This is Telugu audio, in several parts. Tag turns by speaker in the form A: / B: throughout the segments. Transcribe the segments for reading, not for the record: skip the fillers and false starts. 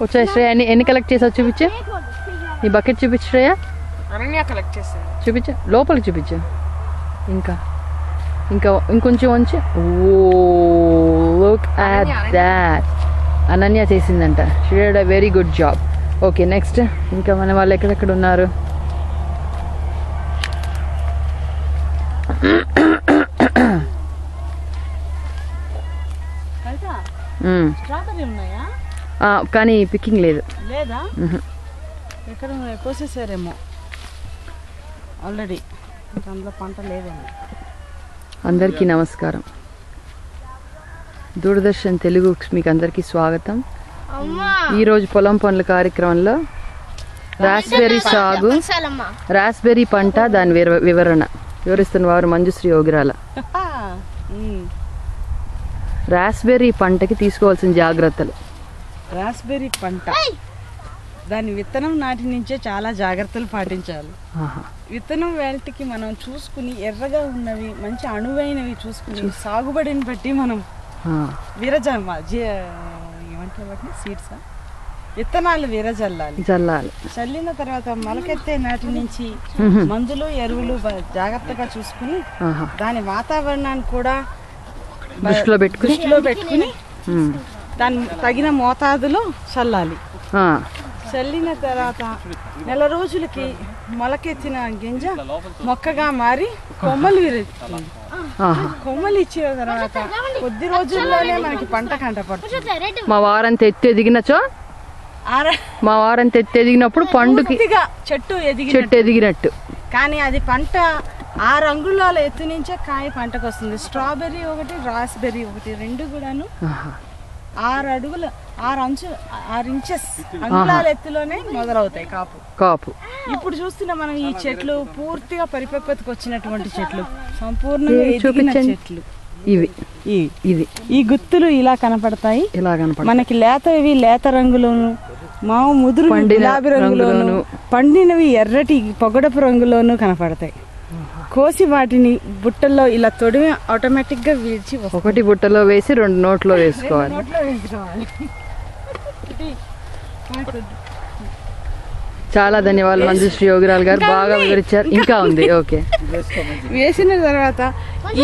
A: వచ్చాయి శ్రేయ. ఎన్ని కలెక్ట్ చేసావు చూపించు. ఈ బకెట్ చూపించు శ్రేయ. చూపించు, లోపలికి చూపించు. ఇంకా ఇంకొంచెం ఉంచి. Look at that. అనన్య చేసిందంట. She did a very good job. Okay, next ఇంకా మన వాళ్ళు ఎక్కడెక్కడ ఉన్నారు? కానీ పికింగ్ లేదు.
B: లేదా ఎక్కడ కోసేసారేమో ఆల్రెడీ, అందులో పంట లేదేమో.
A: అందరికీ నమస్కారం. దూరదర్శన్ తెలుగు మీకు అందరికీ స్వాగతం. ఈరోజు పొలం పనుల కార్యక్రమంలో రాస్బెర్రీ సాగు, రాస్బెర్రీ పంట, దాని వివరిస్తున్న వారు మంజుశ్రీ ఓగిరాల. రాస్బెర్రీ పంటకి తీసుకోవాల్సిన జాగ్రత్తలు.
B: రాస్బెర్రీ పంట దాని విత్తనం నాటి నుంచే చాలా జాగ్రత్తలు పాటించాలి. విత్తనం వేల్టికి మనం చూసుకుని ఎర్రగా ఉన్నవి మంచి అణువైనవి చూసుకుని సాగుబడిని బట్టి మనం సీడ్స్ విత్తనాలు విరజల్లాలి. చల్లిన తర్వాత మొలకెత్తే నాటి నుంచి మందులు ఎరువులు జాగ్రత్తగా చూసుకుని దాని వాతావరణాన్ని కూడా దృష్టిలో పెట్టుకుని దాని తగిన మోతాదులో చల్లాలి. చల్లిన తర్వాత నెల రోజులకి మొలకెత్తిన గింజ మొక్కగా మారి కొమ్మలు ఇచ్చిన తర్వాత కొద్ది రోజుల్లోనే మనకి పంట కంటపడుతుంది.
A: మా వారంత ఎత్తు ఎదిగినప్పుడు పండుకి
B: చెట్టు
A: ఎదిగినట్టు.
B: కానీ అది పంట 6 అంగుళాల ఎత్తు నుంచే కాయ పంటకు వస్తుంది. స్ట్రాబెర్రీ ఒకటి, రాస్బెర్రీ ఒకటి, రెండు కూడాను 6 ఇంచెస్ అంగుళాల ఎత్తులోనే మొదలవుతాయి కాపు. ఇప్పుడు చూస్తున్న మనం ఈ చెట్లు పూర్తిగా పరిపక్వతకు వచ్చినటువంటి చెట్లు, సంపూర్ణంగా ఎదిగిన చెట్లు. ఈ గుత్తులు ఇలా కనపడతాయి. మనకి లేత రంగులోను, మామూలు ముదురు గులాబీ రంగులోను, పండినవి ఎర్రటి పొగడపు రంగులోను కనపడతాయి. కోసి వాటిని బుట్టల్లో ఇలా తొడిమి ఆటోమేటిక్ గా వీడ్చి
A: ఒకటి బుట్టలో వేసి 2 నోట్లో వేసుకోవాలి. చాలా ధన్యవాదాలు మంజుశ్రీ ఓగిరాల్ గారు, బాగా వివరించారు. ఇంకా ఉంది. ఓకే,
B: వేసిన తర్వాత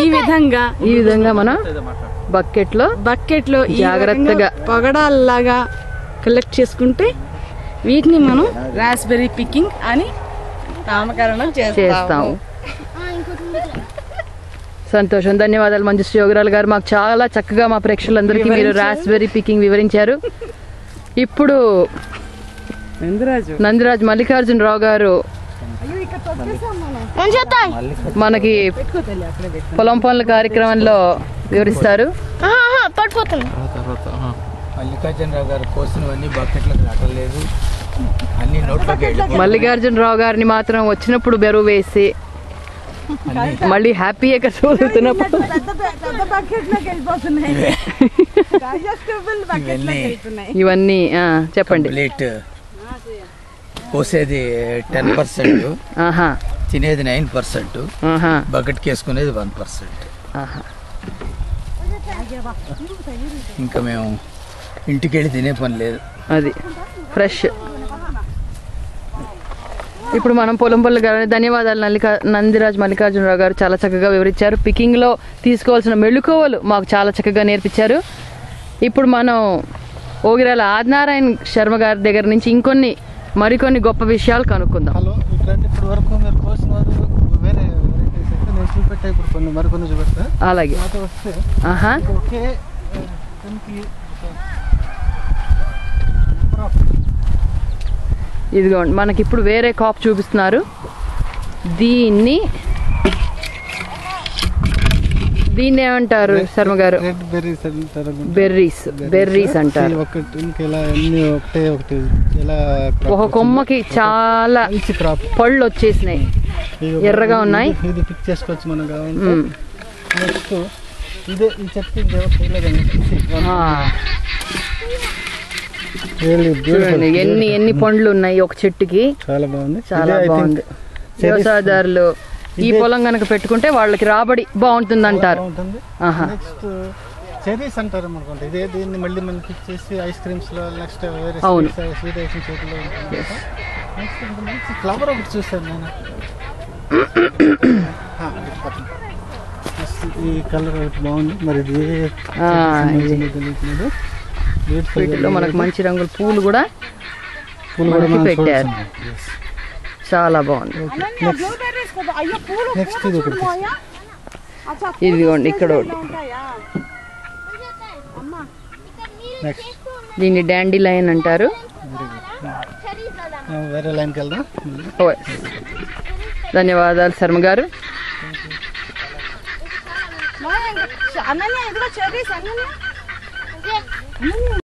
B: ఈ విధంగా మనం
A: బకెట్ లో
B: జాగ్రత్తగా పొగడాల్లాగా కలెక్ట్ చేసుకుంటే వీటిని మనం రాస్బెర్రీ పికింగ్ అని నామకరణం చేస్తాము.
A: సంతోషం. ధన్యవాదాలు మంజుశ్రీ ఓగిరాల్ గారు. మాకు చాలా చక్కగా మా ప్రేక్షకులందరికీ మీరు రాస్బెర్రీ పికింగ్ వివరించారు. ఇప్పుడు నందిరాజ్ మల్లికార్జునరావు గారు మనకి పొలం పనుల కార్యక్రమంలో వివరిస్తారు.
C: మల్లికార్జునరావు గారు కోసినవన్నీ బకెట్లకు రావట్లేదు, అన్ని నోట్లోకి.
A: మల్లికార్జునరావు గారిని మాత్రం వచ్చినప్పుడు బెరువు వేసి మళ్ళీ హ్యాపీగా చదువుతున్నప్పుడు ఇవన్నీ చెప్పండి.
C: కోసేది 10%, తినేది 9%, బకెట్ కేసుకునేది 1%. ఇంకా మేము ఇంటికి వెళ్ళి తినే పని లేదు,
A: అది ఫ్రెష్. ఇప్పుడు మనం పొలం పనులు. ధన్యవాదాలు నందిరాజ్ మల్లికార్జునరావు గారు, చాలా చక్కగా వివరించారు. పికింగ్లో తీసుకోవాల్సిన మెళుకువలు మాకు చాలా చక్కగా నేర్పించారు. ఇప్పుడు మనం ఓగిరాల ఆదినారాయణ శర్మ గారి దగ్గర నుంచి మరికొన్ని గొప్ప విషయాలు కనుక్కుందాం. అలాగే. ఇదిగోండి, మనకి ఇప్పుడు వేరే కాప్ చూపిస్తున్నారు. దీన్ని ఏమంటారు శర్మ గారు? బెర్రీస్ అంటారు. ఒక కొమ్మకి చాలా పళ్ళు వచ్చేసినాయి, ఎర్రగా ఉన్నాయి. చూడండి ఎన్ని పండ్లు ఉన్నాయి ఒక చెట్టుకి. చాలా బాగుంది. వ్యవసాయదారులు ఈ పొలం కనుక పెట్టుకుంటే వాళ్ళకి రాబడి బాగుంటుంది అంటారు.
D: ఉంటుంది.
A: ఆహా.
D: నెక్స్ట్ చెరీస్ అంటారు అనుకోండి. ఇదే దీన్ని మళ్ళీ మనం ఫిక్స్ చేసి ఐస్ క్రీమ్స్ లో నెక్స్ట్ వేరే
A: అవును.
D: స్వీట్ ఐటమ్స్ చేతిలో ఉంటుంది. నెక్స్ట్ ఇంకా మంచి ఫ్లవర్ ఒకటి చూసాను నేను. ఈ కలర్ ఒకటి బాగుంది. మరి ఇది తెలియట్లేదు.
A: వీటిలో మనకు మంచి రంగుల పూలు కూడా పెట్టారు. చాలా బాగుంది.
D: నెక్స్ట్ ఇది ఒకటి
A: ఇదిగోండి ఇక్కడ ఒకటి.
D: నెక్స్ట్
A: దీన్ని డాండీ లైన్ అంటారు.
D: వేరే లైన్కి వెళ్దాం.
A: ధన్యవాదాలు శర్మ గారు.
B: అనన్య ఇదిగో చెర్రీస్ అనన్య